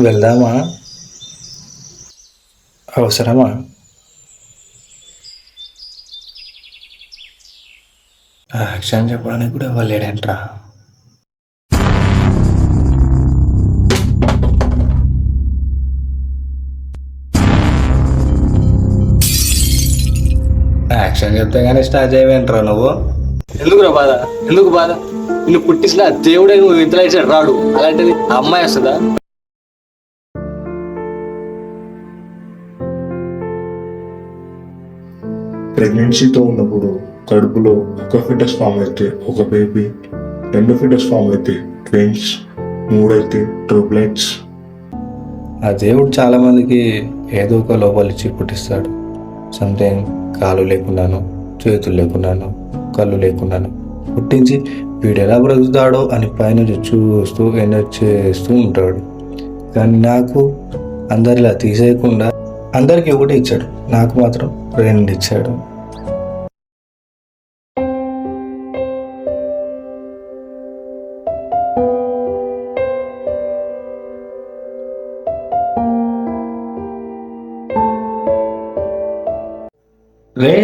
వెళ్దామా? అవసరమా? యాక్షన్ చెప్పడానికి కూడా ఇవ్వలేడంట్రా. యాక్షన్ చెప్తే కానీ స్టార్ట్ చేయవేంట్రా నువ్వు? ఎందుకురా బాధ? ఎందుకు బాధ? నిన్ను పుట్టించిన దేవుడే నువ్వు ఇంతలో ఇచ్చాడు రాడు, అలాంటిది ఆ అమ్మాయి వస్తుందా? ప్రెగ్నెన్సీతో ఉన్నప్పుడు కడుపులో ఒక ఫిటస్ ఫామ్ అయితే ఒక బేబీ, రెండు ఫిటస్ ఫామ్ అయితే ట్విన్స్, మూడైతే ట్రిప్లెట్స్. ఆ దేవుడు చాలా మందికి ఏదో ఒక లోపాలిచ్చి పుట్టిస్తాడు. సంథింగ్ కాలు లేకున్నాను, చేతులు లేకున్నాను, కళ్ళు లేకున్నాను పుట్టించి వీడు ఎలా బ్రతుకుతాడో అని పైన చూస్తూ ఎంజాయ్ చేస్తూ ఉంటాడు. కానీ నాకు అందరిలా తీసేయకుండా అందరికీ ఒకటి ఇచ్చాడు, నాకు మాత్రం రెండు ఇచ్చాడు. రే